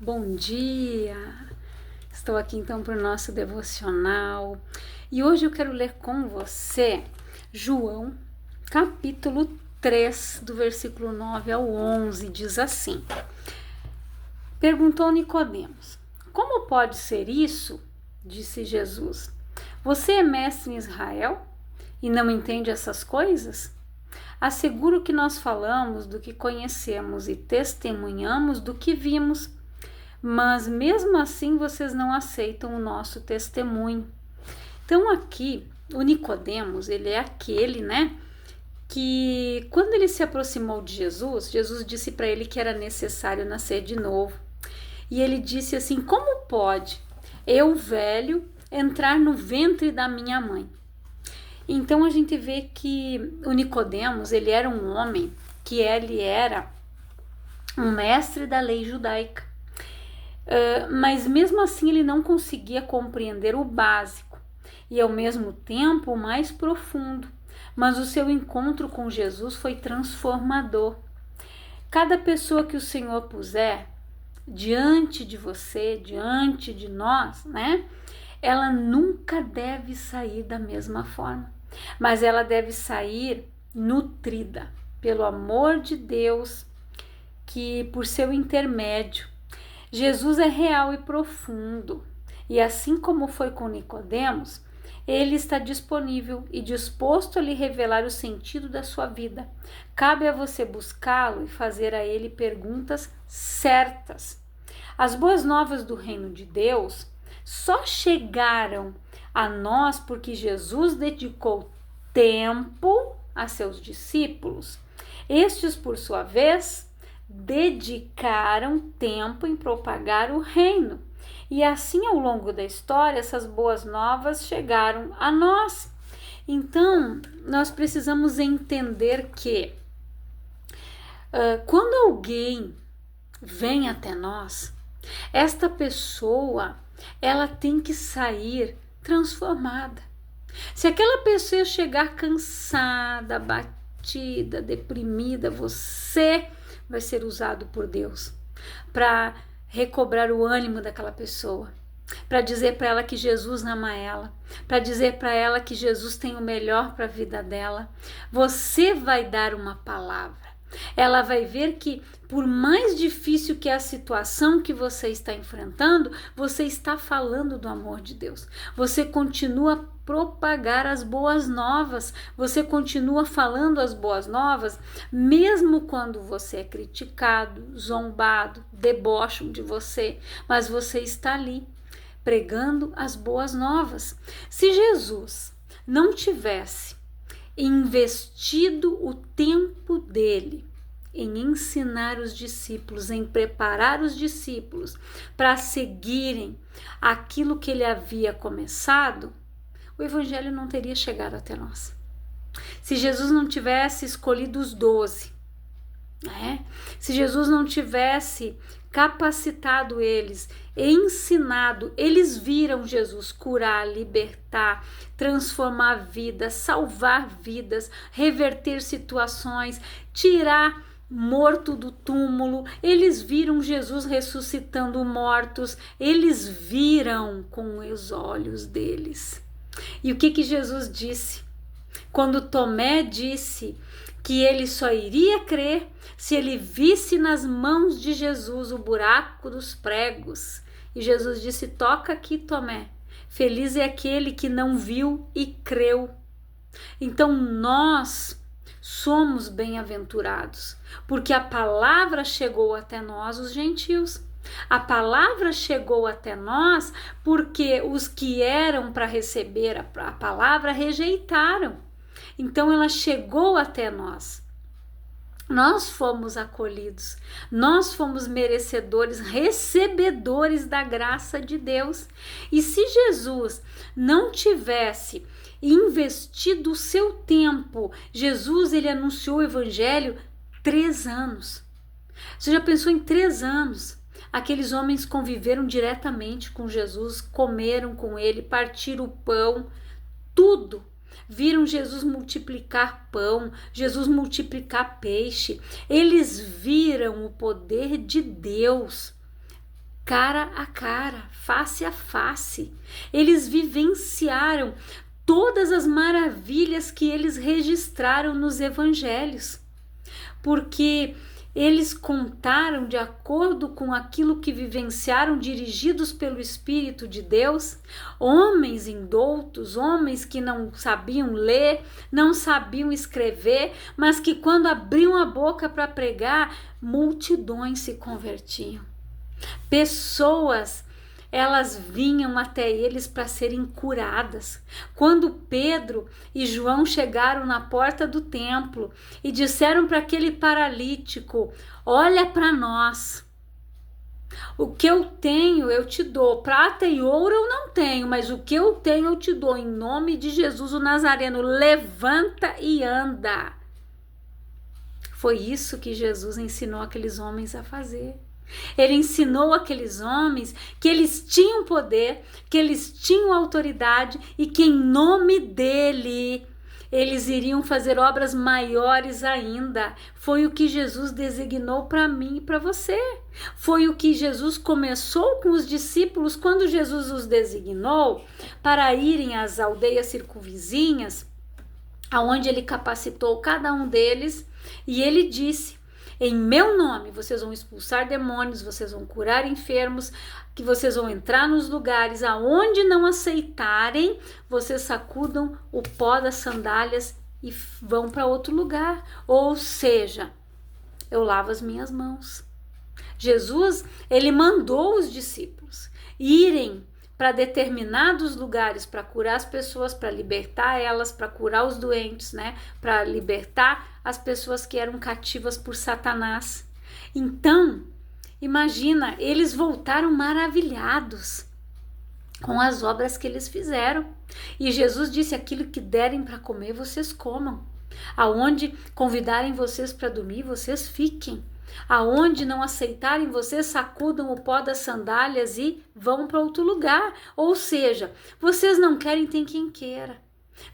Bom dia! Estou aqui então para o nosso devocional e hoje eu quero ler com você João, capítulo 3, do versículo 9 ao 11, diz assim: Perguntou Nicodemos: Como pode ser isso? Disse Jesus: Você é mestre em Israel e não entende essas coisas? Asseguro que nós falamos do que conhecemos e testemunhamos do que vimos, mas mesmo assim vocês não aceitam o nosso testemunho. Então aqui, o Nicodemos, ele é aquele, que quando ele se aproximou de Jesus, Jesus disse para ele que era necessário nascer de novo. E ele disse assim: como pode eu, velho, entrar no ventre da minha mãe? Então a gente vê que o Nicodemos, ele era um homem que ele era um mestre da lei judaica. Mas mesmo assim ele não conseguia compreender o básico e ao mesmo tempo o mais profundo. Mas o seu encontro com Jesus foi transformador. Cada pessoa que o Senhor puser diante de você, diante de nós, ela nunca deve sair da mesma forma, mas ela deve sair nutrida pelo amor de Deus, que por seu intermédio Jesus é real e profundo, e assim como foi com Nicodemos, ele está disponível e disposto a lhe revelar o sentido da sua vida. Cabe a você buscá-lo e fazer a ele perguntas certas. As boas novas do reino de Deus só chegaram a nós porque Jesus dedicou tempo a seus discípulos. Estes, por sua vez, dedicaram tempo em propagar o reino. E assim, ao longo da história, essas boas novas chegaram a nós. Então, nós precisamos entender que quando alguém vem até nós, esta pessoa, ela tem que sair transformada. Se aquela pessoa chegar cansada, abatida, deprimida, você vai ser usado por Deus para recobrar o ânimo daquela pessoa, para dizer para ela que Jesus ama ela, para dizer para ela que Jesus tem o melhor para a vida dela. Você vai dar uma palavra. Ela vai ver que, por mais difícil que é a situação que você está enfrentando, você está falando do amor de Deus. Você continua a propagar as boas novas, você continua falando as boas novas, mesmo quando você é criticado, zombado, debocham de você, mas você está ali pregando as boas novas. Se Jesus não tivesse investido o tempo dele em ensinar os discípulos, em preparar os discípulos para seguirem aquilo que ele havia começado, o evangelho não teria chegado até nós. Se Jesus não tivesse escolhido os 12, se Jesus não tivesse capacitado eles, ensinado, eles viram Jesus curar, libertar, transformar vidas, salvar vidas, reverter situações, tirar morto do túmulo, eles viram Jesus ressuscitando mortos, eles viram com os olhos deles. E o que Jesus disse? Quando Tomé disse que ele só iria crer se ele visse nas mãos de Jesus o buraco dos pregos. E Jesus disse: toca aqui, Tomé. Feliz é aquele que não viu e creu. Então nós somos bem-aventurados, porque a palavra chegou até nós, os gentios. A palavra chegou até nós porque os que eram para receber a palavra rejeitaram. Então ela chegou até nós. Nós fomos acolhidos, nós fomos merecedores, recebedores da graça de Deus. E se Jesus não tivesse investido o seu tempo, Jesus, ele anunciou o evangelho 3 anos. Você já pensou em 3 anos? Aqueles homens conviveram diretamente com Jesus, comeram com ele, partiram o pão, tudo. Viram Jesus multiplicar pão, Jesus multiplicar peixe. Eles viram o poder de Deus cara a cara, face a face. Eles vivenciaram todas as maravilhas que eles registraram nos evangelhos, porque eles contaram de acordo com aquilo que vivenciaram, dirigidos pelo Espírito de Deus, homens indoutos, homens que não sabiam ler, não sabiam escrever, mas que quando abriam a boca para pregar, multidões se convertiam. Pessoas, elas vinham até eles para serem curadas. Quando Pedro e João chegaram na porta do templo e disseram para aquele paralítico: olha para nós, o que eu tenho eu te dou, prata e ouro eu não tenho, mas o que eu tenho eu te dou, em nome de Jesus o Nazareno, levanta e anda. Foi isso que Jesus ensinou aqueles homens a fazer. Ele ensinou aqueles homens que eles tinham poder, que eles tinham autoridade e que em nome dele eles iriam fazer obras maiores ainda. Foi o que Jesus designou para mim e para você. Foi o que Jesus começou com os discípulos quando Jesus os designou para irem às aldeias circunvizinhas, aonde ele capacitou cada um deles, e ele disse: em meu nome vocês vão expulsar demônios, vocês vão curar enfermos, que vocês vão entrar nos lugares aonde não aceitarem, vocês sacudam o pó das sandálias e vão para outro lugar. Ou seja, eu lavo as minhas mãos. Jesus, ele mandou os discípulos irem para determinados lugares para curar as pessoas, para libertar elas, para curar os doentes, né? Para libertar as pessoas que eram cativas por Satanás. Então, imagina, eles voltaram maravilhados com as obras que eles fizeram. E Jesus disse: aquilo que derem para comer, vocês comam. Aonde convidarem vocês para dormir, vocês fiquem. Aonde não aceitarem vocês, sacudam o pó das sandálias e vão para outro lugar. Ou seja, vocês não querem, tem quem queira.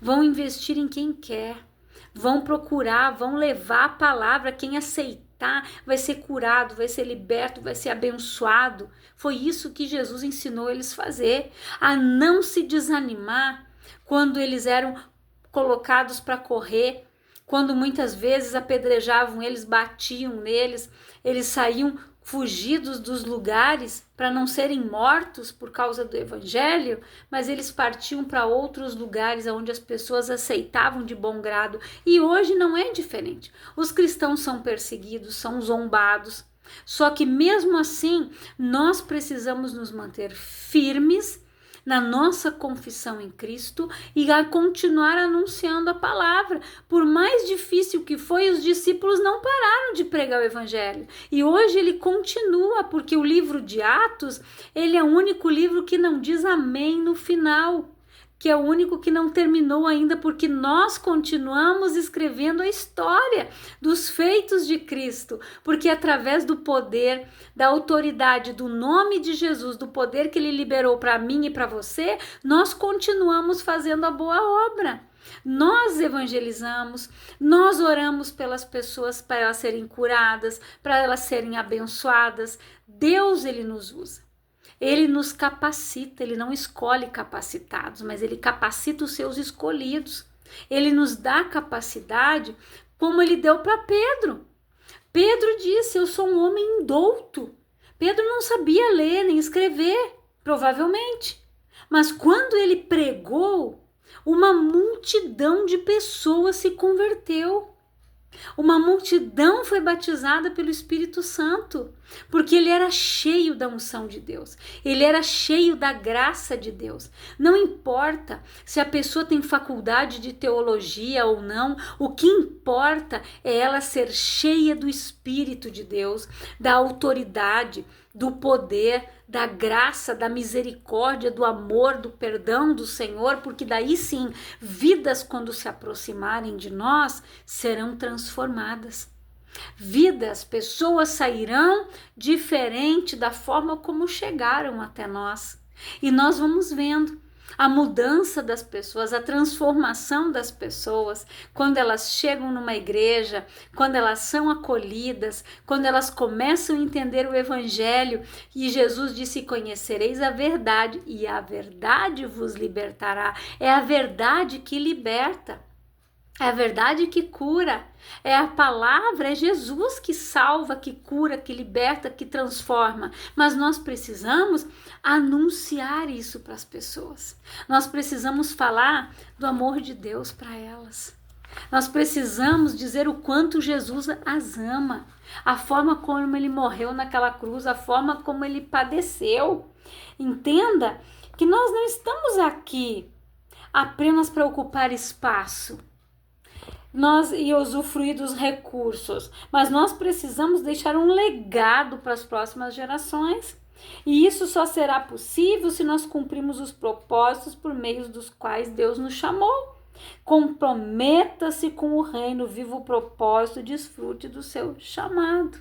Vão investir em quem quer. Vão procurar, vão levar a palavra. Quem aceitar vai ser curado, vai ser liberto, vai ser abençoado. Foi isso que Jesus ensinou eles a fazer. A não se desanimar quando eles eram colocados para correr, quando muitas vezes apedrejavam eles, batiam neles, eles saíam fugidos dos lugares para não serem mortos por causa do evangelho, mas eles partiam para outros lugares onde as pessoas aceitavam de bom grado. E hoje não é diferente. Os cristãos são perseguidos, são zombados. Só que mesmo assim, nós precisamos nos manter firmes na nossa confissão em Cristo e a continuar anunciando a palavra. Por mais difícil que foi, os discípulos não pararam de pregar o evangelho. E hoje ele continua, porque o livro de Atos, ele é o único livro que não diz amém no final, que é o único que não terminou ainda, porque nós continuamos escrevendo a história dos feitos de Cristo, porque através do poder, da autoridade, do nome de Jesus, do poder que ele liberou para mim e para você, nós continuamos fazendo a boa obra. Nós evangelizamos, nós oramos pelas pessoas para elas serem curadas, para elas serem abençoadas. Deus, ele nos usa. Ele nos capacita, ele não escolhe capacitados, mas ele capacita os seus escolhidos. Ele nos dá capacidade como ele deu para Pedro. Pedro disse: eu sou um homem indouto. Pedro não sabia ler nem escrever, provavelmente. Mas quando ele pregou, uma multidão de pessoas se converteu. Uma multidão foi batizada pelo Espírito Santo, porque ele era cheio da unção de Deus, ele era cheio da graça de Deus. Não importa se a pessoa tem faculdade de teologia ou não, o que importa é ela ser cheia do Espírito de Deus, da autoridade, do poder, da graça, da misericórdia, do amor, do perdão do Senhor, porque daí sim, vidas quando se aproximarem de nós serão transformadas. Vidas, pessoas sairão diferente da forma como chegaram até nós. E nós vamos vendo A mudança das pessoas, a transformação das pessoas, quando elas chegam numa igreja, quando elas são acolhidas, quando elas começam a entender o evangelho, e Jesus disse: conhecereis a verdade e a verdade vos libertará. É a verdade que liberta. É a verdade que cura, é a palavra, é Jesus que salva, que cura, que liberta, que transforma. Mas nós precisamos anunciar isso para as pessoas. Nós precisamos falar do amor de Deus para elas. Nós precisamos dizer o quanto Jesus as ama, a forma como ele morreu naquela cruz, a forma como ele padeceu. Entenda que nós não estamos aqui apenas para ocupar espaço e usufruir dos recursos, mas nós precisamos deixar um legado para as próximas gerações. E isso só será possível se nós cumprirmos os propósitos por meio dos quais Deus nos chamou. Comprometa-se com o reino, viva o propósito, desfrute do seu chamado.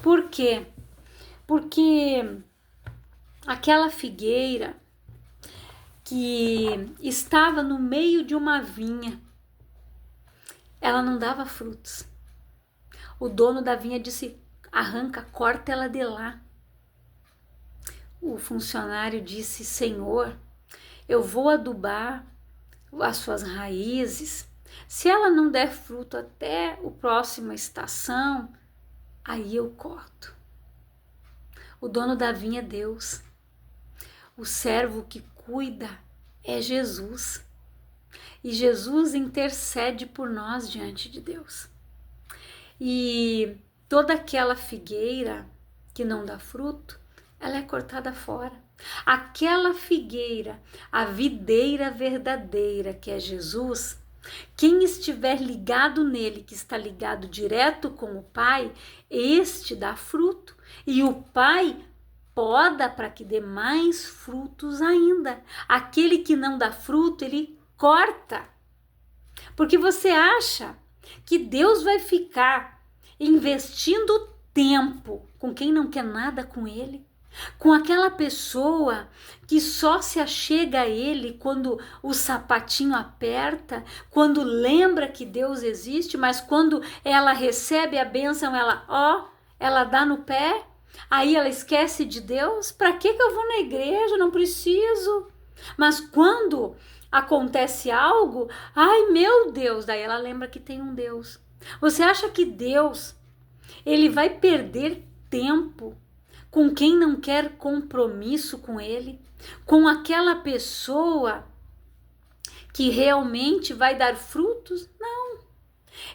Por quê? Porque aquela figueira que estava no meio de uma vinha, ela não dava frutos. O dono da vinha disse: arranca, corta ela de lá. O funcionário disse: Senhor, eu vou adubar as suas raízes. Se ela não der fruto até a próxima estação, aí eu corto. O dono da vinha é Deus. O servo que cuida é Jesus. E Jesus intercede por nós diante de Deus. E toda aquela figueira que não dá fruto, ela é cortada fora. Aquela figueira, a videira verdadeira que é Jesus, quem estiver ligado nele, que está ligado direto com o Pai, este dá fruto. E o Pai poda para que dê mais frutos ainda. Aquele que não dá fruto, ele corta. Porque você acha que Deus vai ficar investindo tempo com quem não quer nada com ele? Com aquela pessoa que só se achega a ele quando o sapatinho aperta, quando lembra que Deus existe, mas quando ela recebe a bênção, ela dá no pé, aí ela esquece de Deus. Para que eu vou na igreja? Não preciso. Mas quando acontece algo, ai meu Deus, daí ela lembra que tem um Deus. Você acha que Deus, ele vai perder tempo com quem não quer compromisso com ele? Com aquela pessoa que realmente vai dar frutos? Não.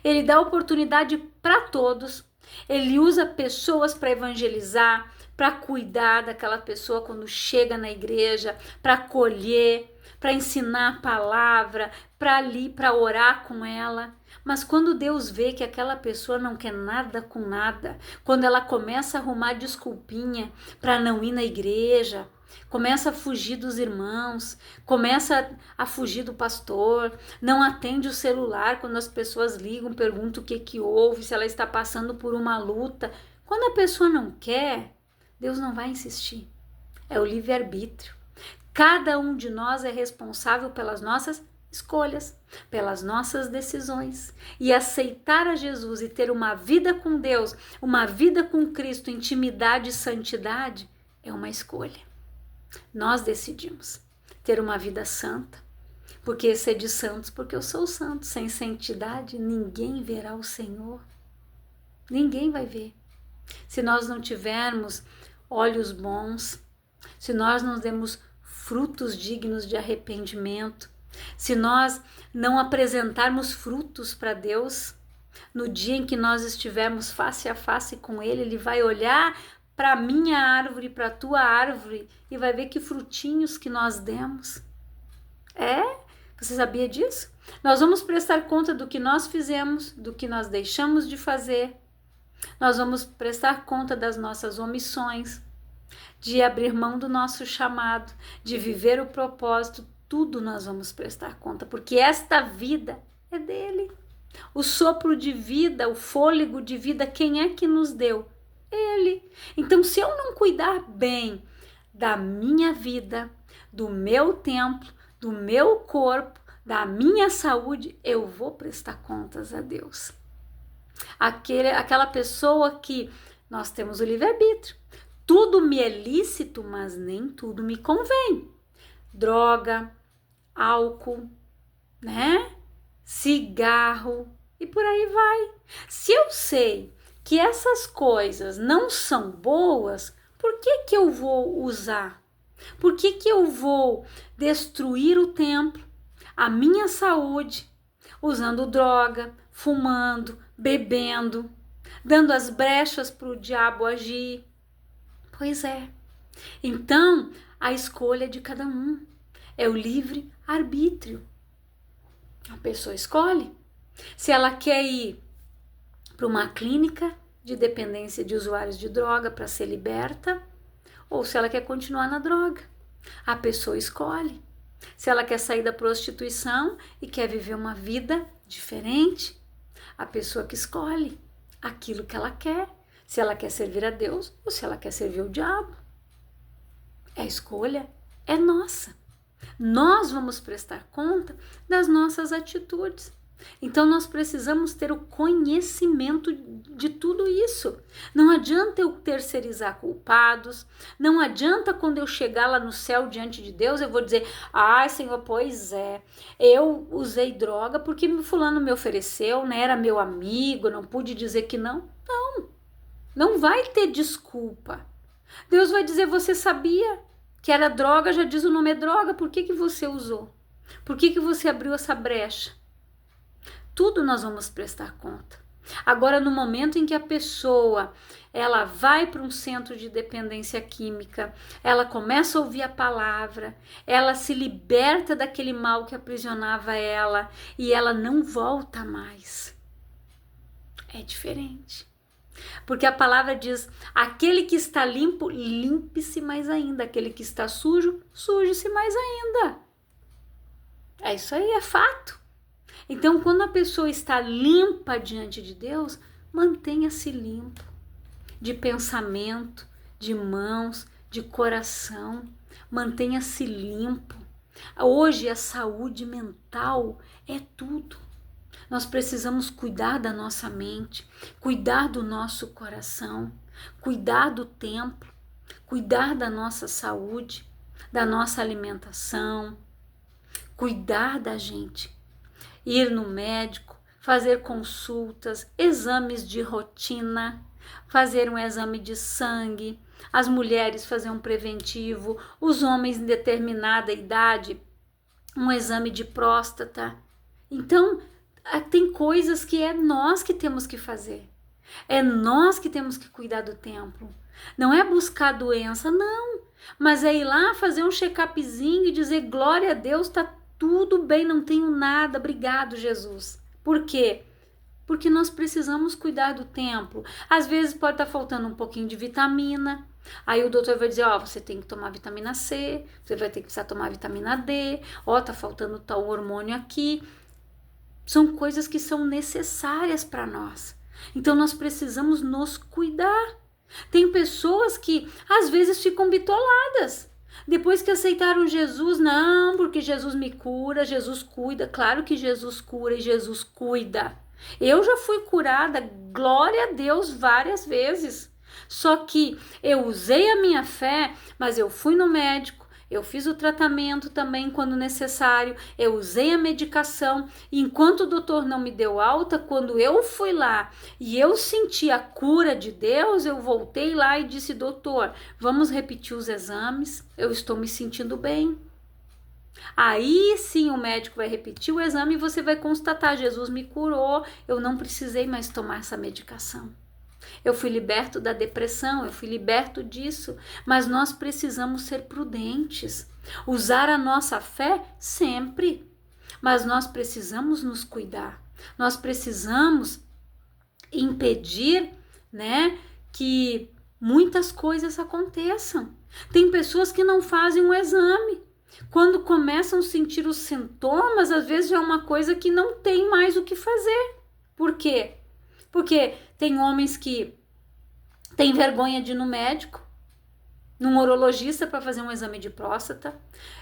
Ele dá oportunidade para todos. Ele usa pessoas para evangelizar, para cuidar daquela pessoa quando chega na igreja, para acolher, para ensinar a palavra, para orar com ela. Mas quando Deus vê que aquela pessoa não quer nada com nada, quando ela começa a arrumar desculpinha para não ir na igreja, começa a fugir dos irmãos, começa a fugir do pastor, não atende o celular quando as pessoas ligam, perguntam o que houve, se ela está passando por uma luta. Quando a pessoa não quer, Deus não vai insistir. É o livre-arbítrio. Cada um de nós é responsável pelas nossas escolhas, pelas nossas decisões. E aceitar a Jesus e ter uma vida com Deus, uma vida com Cristo, intimidade e santidade, é uma escolha. Nós decidimos ter uma vida santa, porque sede santos, porque eu sou santo. Sem santidade, ninguém verá o Senhor. Ninguém vai ver. Se nós não tivermos olhos bons, se nós não demos frutos dignos de arrependimento, se nós não apresentarmos frutos para Deus, no dia em que nós estivermos face a face com Ele, Ele vai olhar para a minha árvore, para a tua árvore, e vai ver que frutinhos que nós demos. Você sabia disso? Nós vamos prestar conta do que nós fizemos, do que nós deixamos de fazer. Nós vamos prestar conta das nossas omissões, de abrir mão do nosso chamado, de viver o propósito. Tudo nós vamos prestar conta, porque esta vida é dele. O sopro de vida, o fôlego de vida, quem é que nos deu? Ele. Então, se eu não cuidar bem da minha vida, do meu templo, do meu corpo, da minha saúde, eu vou prestar contas a Deus. Aquela pessoa que nós temos o livre-arbítrio. Tudo me é lícito, mas nem tudo me convém. Droga, álcool, né? Cigarro e por aí vai. Se eu sei que essas coisas não são boas, por que que eu vou usar? Por que que eu vou destruir o templo, a minha saúde, usando droga, fumando, bebendo, dando as brechas para o diabo agir? Pois é. Então, a escolha é de cada um. É o livre arbítrio. A pessoa escolhe se ela quer ir para uma clínica de dependência de usuários de droga para ser liberta ou se ela quer continuar na droga. A pessoa escolhe se ela quer sair da prostituição e quer viver uma vida diferente. A pessoa que escolhe aquilo que ela quer, se ela quer servir a Deus ou se ela quer servir o diabo. A escolha é nossa. Nós vamos prestar conta das nossas atitudes. Então nós precisamos ter o conhecimento de tudo isso. Não adianta eu terceirizar culpados, não adianta quando eu chegar lá no céu diante de Deus eu vou dizer: ai Senhor, pois é, eu usei droga porque fulano me ofereceu, né? Era meu amigo, não pude dizer que não. Não vai ter desculpa. Deus vai dizer: você sabia que era droga, já diz o nome é droga, por que que você usou? Por que que você abriu essa brecha? Tudo nós vamos prestar conta. Agora, no momento em que a pessoa ela vai para um centro de dependência química, ela começa a ouvir a palavra, ela se liberta daquele mal que aprisionava ela e ela não volta mais. É diferente. Porque a palavra diz: aquele que está limpo, limpe-se mais ainda. Aquele que está sujo, suje-se mais ainda. É isso aí, é fato. Então, quando a pessoa está limpa diante de Deus, mantenha-se limpo. De pensamento, de mãos, de coração. Mantenha-se limpo. Hoje a saúde mental é tudo. Nós precisamos cuidar da nossa mente, cuidar do nosso coração, cuidar do templo, cuidar da nossa saúde, da nossa alimentação, cuidar da gente, ir no médico, fazer consultas, exames de rotina, fazer um exame de sangue, as mulheres fazer um preventivo, os homens em determinada idade, um exame de próstata. Então, tem coisas que é nós que temos que fazer. É nós que temos que cuidar do templo. Não é buscar doença, não. Mas é ir lá fazer um check-upzinho e dizer: glória a Deus, tá tudo bem, não tenho nada, obrigado, Jesus. Por quê? Porque nós precisamos cuidar do templo. Às vezes pode estar faltando um pouquinho de vitamina. Aí o doutor vai dizer: ó, você tem que tomar vitamina C, você vai ter que precisar tomar vitamina D, ó, tá faltando tal hormônio aqui. São coisas que são necessárias para nós. Então nós precisamos nos cuidar. Tem pessoas que às vezes ficam bitoladas. Depois que aceitaram Jesus, não, porque Jesus me cura, Jesus cuida. Claro que Jesus cura e Jesus cuida. Eu já fui curada, glória a Deus, várias vezes. Só que eu usei a minha fé, mas eu fui no médico, eu fiz o tratamento também quando necessário, eu usei a medicação, e enquanto o doutor não me deu alta, quando eu fui lá e eu senti a cura de Deus, eu voltei lá e disse: doutor, vamos repetir os exames, eu estou me sentindo bem. Aí sim o médico vai repetir o exame e você vai constatar: Jesus me curou, eu não precisei mais tomar essa medicação. Eu fui liberto da depressão, eu fui liberto disso, mas nós precisamos ser prudentes, usar a nossa fé sempre, mas nós precisamos nos cuidar, nós precisamos impedir, né, que muitas coisas aconteçam. Tem pessoas que não fazem um exame, quando começam a sentir os sintomas, às vezes é uma coisa que não tem mais o que fazer. Por quê? Porque tem homens que têm vergonha de ir no médico, num urologista para fazer um exame de próstata.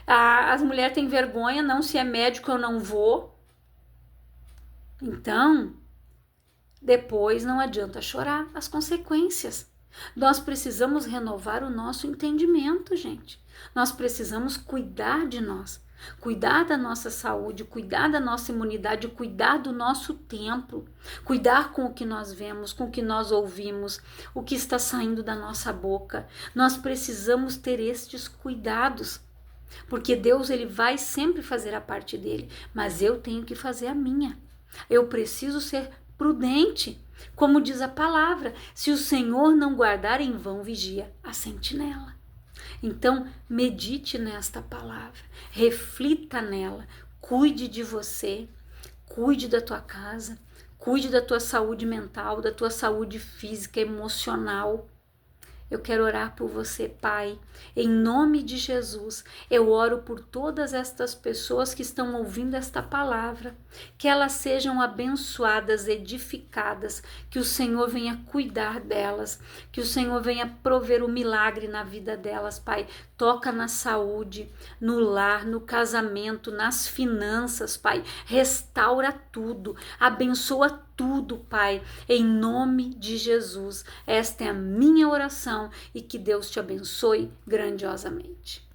As mulheres têm vergonha, não, se é médico eu não vou. Então, depois não adianta chorar as consequências. Nós precisamos renovar o nosso entendimento, gente. Nós precisamos cuidar de nós, cuidar da nossa saúde, cuidar da nossa imunidade, cuidar do nosso templo, cuidar com o que nós vemos, com o que nós ouvimos, o que está saindo da nossa boca. Nós precisamos ter estes cuidados, porque Deus ele vai sempre fazer a parte dele, mas eu tenho que fazer a minha. Eu preciso ser prudente, como diz a palavra, se o Senhor não guardar, em vão vigia a sentinela. Então, medite nesta palavra, reflita nela, cuide de você, cuide da tua casa, cuide da tua saúde mental, da tua saúde física, emocional. Eu quero orar por você, Pai, em nome de Jesus. Eu oro por todas estas pessoas que estão ouvindo esta palavra, que elas sejam abençoadas, edificadas, que o Senhor venha cuidar delas, que o Senhor venha prover o milagre na vida delas, Pai. Toca na saúde, no lar, no casamento, nas finanças, Pai. Restaura tudo, abençoa tudo, Pai, em nome de Jesus. Esta é a minha oração e que Deus te abençoe grandiosamente.